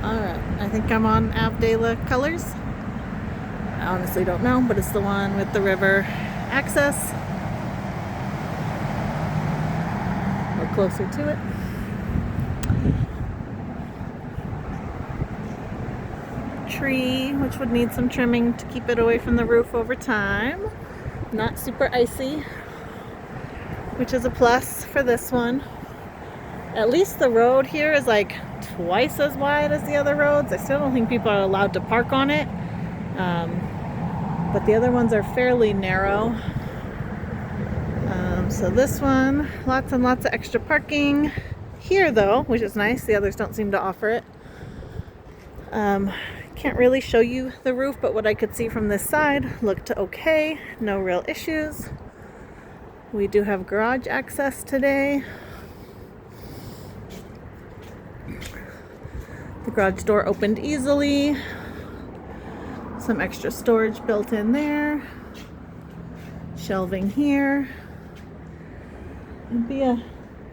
Alright, I think I'm on Avdala Colors. I honestly don't know, but it's the one with the river access. We're closer to it. Tree, which would need some trimming to keep it away from the roof over time. Not super icy, which is a plus for this one. At least the road here is like twice as wide as the other roads. I still don't think people are allowed to park on it. But the other ones are fairly narrow. So this one, lots and lots of extra parking. Here though, which is nice, the others don't seem to offer it. Can't really show you the roof, but what I could see from this side looked okay. No real issues. We do have garage access today. The garage door opened easily. Some extra storage built in there. Shelving here. It'd be a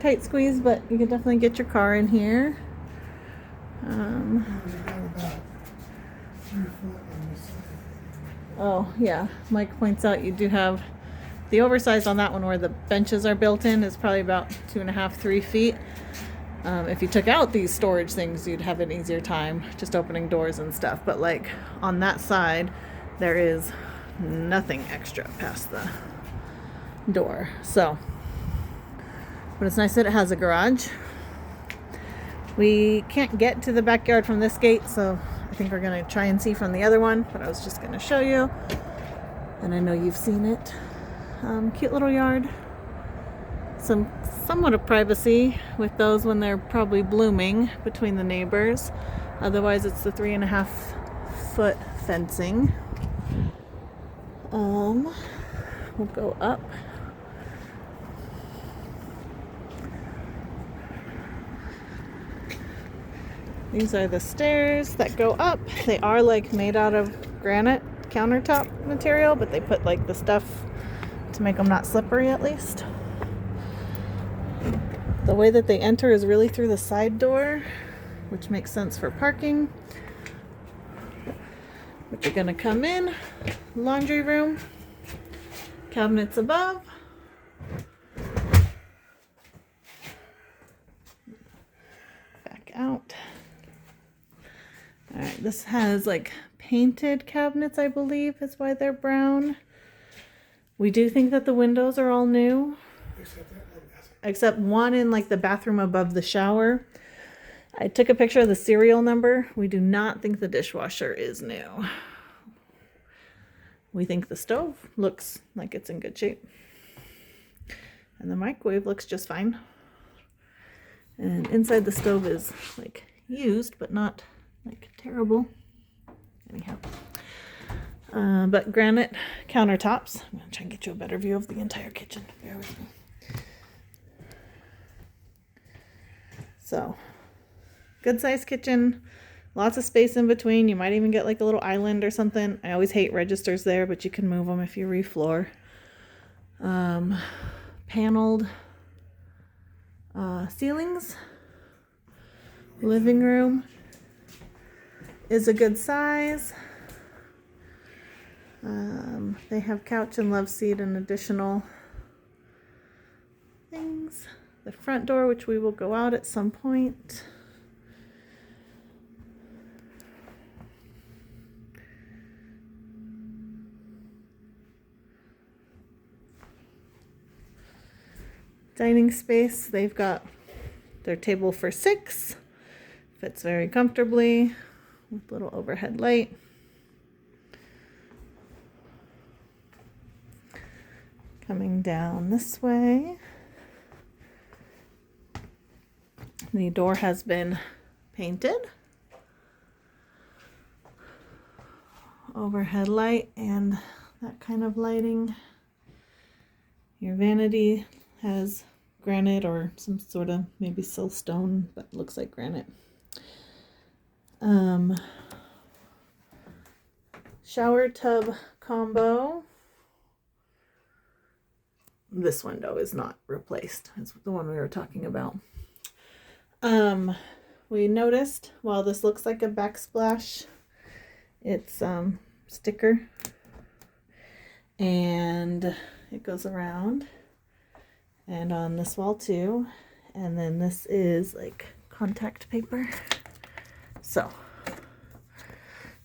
tight squeeze, but you can definitely get your car in here. Oh yeah, Mike points out you do have the oversized on that one where the benches are built in is probably about 2.5, 3 feet. If you took out these storage things, you'd have an easier time just opening doors and stuff. But like on that side, there is nothing extra past the door. So, but it's nice that it has a garage. We can't get to the backyard from this gate, so I think we're gonna try and see from the other one, but I was just gonna show you. And I know you've seen it. Cute little yard. Somewhat of privacy with those when they're probably blooming between the neighbors. Otherwise it's the 3.5 foot fencing. We'll go up. These are the stairs that go up. They are like made out of granite countertop material, but they put like the stuff to make them not slippery at least. The way that they enter is really through the side door, which makes sense for parking. But you're gonna come in, laundry room, cabinets above. Back out. All right, this has like painted cabinets, I believe is why they're brown. We do think that the windows are all new. Except one in like the bathroom above the shower. I took a picture of the serial number. We do not think the dishwasher is new. We think the stove looks like it's in good shape. And the microwave looks just fine. And inside the stove is like used, but not like terrible. Anyhow. But granite countertops. I'm gonna try and get you a better view of the entire kitchen. Bear with me. So, good sized kitchen, lots of space in between. You might even get like a little island or something. I always hate registers there, but you can move them if you refloor. Paneled ceilings. Living room is a good size. They have couch and love seat and additional things. The front door, which we will go out at some point. Dining space, they've got their table for 6. Fits very comfortably with little overhead light. Coming down this way. The door has been painted. Overhead light and that kind of lighting. Your vanity has granite or some sort of maybe siltstone, but looks like granite. Shower tub combo. This window is not replaced. It's the one we were talking about. we noticed, while this looks like a backsplash, it's sticker, and it goes around, and on this wall too, and then this is like contact paper. So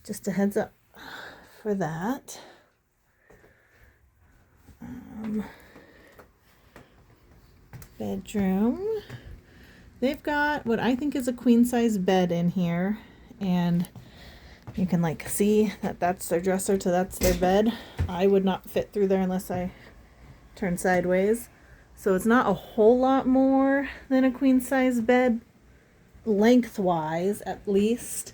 just a heads up for that. Bedroom. They've got what I think is a queen size bed in here, and you can like see that that's their dresser to that's their bed. I would not fit through there unless I turn sideways. So it's not a whole lot more than a queen size bed lengthwise, at least.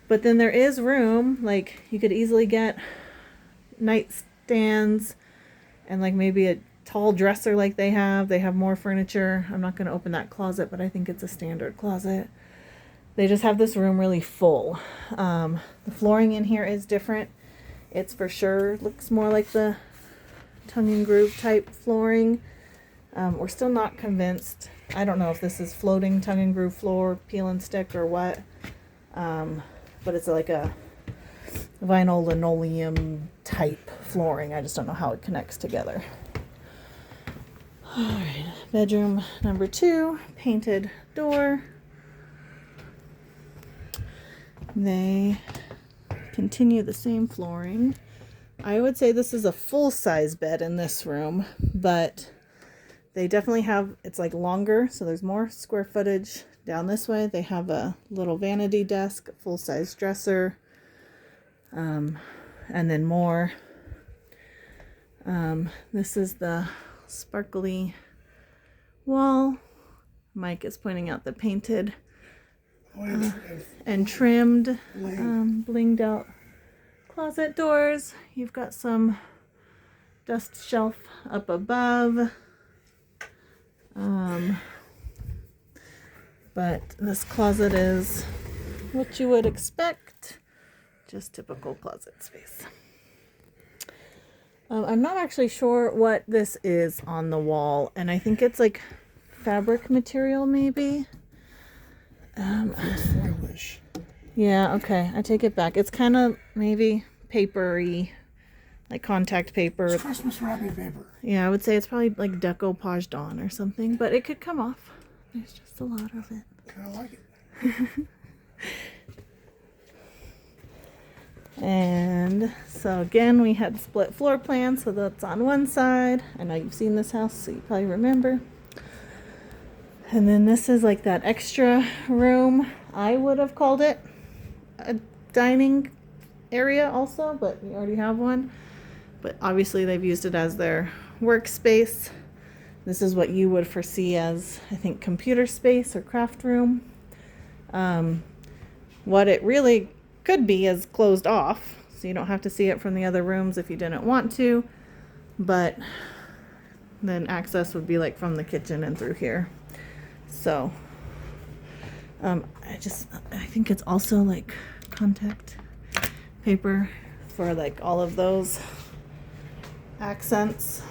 But then there is room, like you could easily get nightstands and like maybe a tall dresser like they have. They have more furniture. I'm not going to open that closet, but I think it's a standard closet. They just have this room really full. The flooring in here is different. It's for sure looks more like the tongue and groove type flooring. We're still not convinced. I don't know if this is floating tongue and groove floor, peel and stick, or what. But it's like a vinyl linoleum type flooring. I just don't know how it connects together. All right, bedroom number 2, painted door. They continue the same flooring. I would say this is a full-size bed in this room, but they definitely have, it's like longer, so there's more square footage down this way. They have a little vanity desk, full-size dresser, and then more. This is the sparkly wall. Mike is pointing out the painted and trimmed, blinged out closet doors. You've got some dust shelf up above. But this closet is what you would expect, just typical closet space. I'm not actually sure what this is on the wall, and I think it's like fabric material maybe. Foilish. Yeah, okay, I take it back. It's kind of maybe papery, like contact paper. It's Christmas wrapping paper. Yeah, I would say it's probably like decoupaged on or something, but it could come off. There's just a lot of it. Kind of like it. And so again, we had split floor plan, so that's on one side. I know you've seen this house, so you probably remember. And then this is like that extra room. I would have called it a dining area also, but we already have one. But obviously they've used it as their workspace. This is what you would foresee as, I think, computer space or craft room. What it really could be is closed off, so you don't have to see it from the other rooms if you didn't want to. But then access would be like from the kitchen and through here. So I think it's also like contact paper for like all of those accents.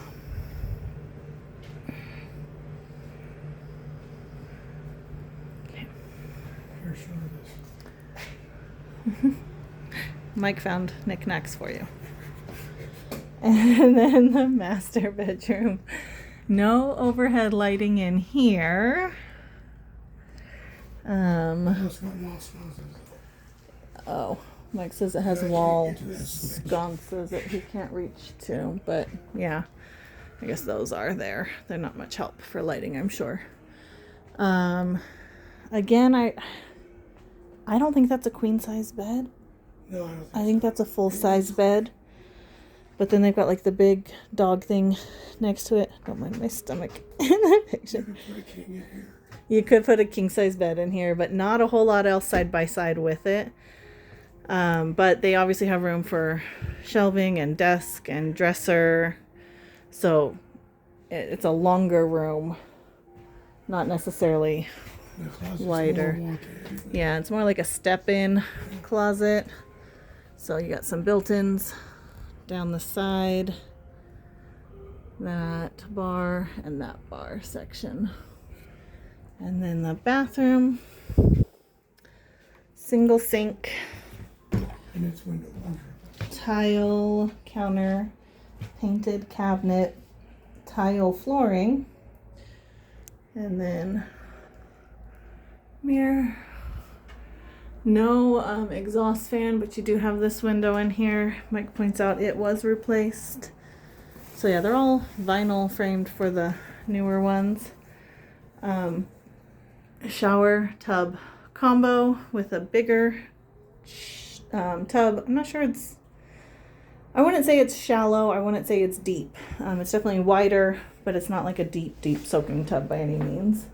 Here, show her this. Mike found knickknacks for you. And then the master bedroom. No overhead lighting in here. That's got wall sconces. Oh, Mike says it has wall sconces that he can't reach to, but yeah, I guess those are there. They're not much help for lighting, I'm sure. Again, I don't think that's a queen size bed. No, I don't think I think that's a full size bed. But then they've got like the big dog thing next to it. Don't mind my stomach in the picture. you could put a king in here. You could put a king size bed in here, but not a whole lot else side by side with it. But they obviously have room for shelving and desk and dresser. So it's a longer room, not necessarily The closet's wider. more wonky. Yeah, it's more like a step-in closet. So you got some built-ins down the side, that bar and that bar section. And then the bathroom. single sink, And it's window under. tile counter, painted cabinet, tile flooring, and then mirror. No exhaust fan, but you do have this window in here. Mike points out it was replaced. So yeah, they're all vinyl framed for the newer ones. Shower tub combo with a bigger tub. I'm not sure I wouldn't say it's shallow. I wouldn't say it's deep. It's definitely wider, but it's not like a deep soaking tub by any means.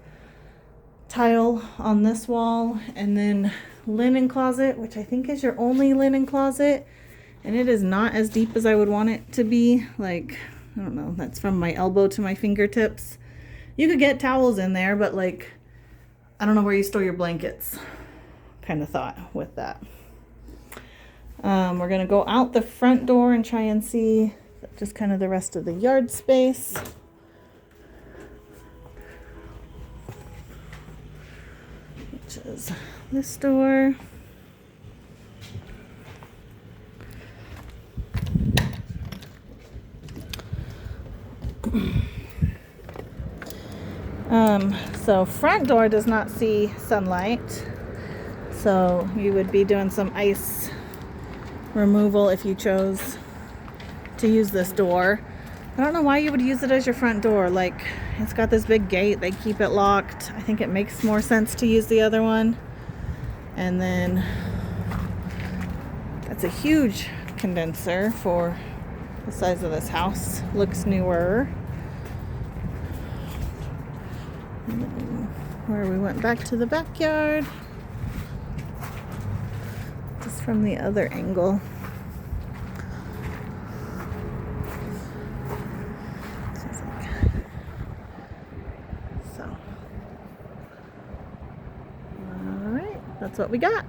Tile on this wall, and then linen closet, which I think is your only linen closet. And it is not as deep as I would want it to be. Like, I don't know, that's from my elbow to my fingertips. You could get towels in there, but like, I don't know where you store your blankets, kind of thought with that. We're gonna go out the front door and try and see just kind of the rest of the yard space. Which is this door. So front door does not see sunlight, so you would be doing some ice removal if you chose to use this door. I don't know why you would use it as your front door. Like, it's got this big gate, they keep it locked. I think it makes more sense to use the other one. And then that's a huge condenser for the size of this house. Looks newer. Where we went back to the backyard, just from the other angle. So, all right, that's what we got.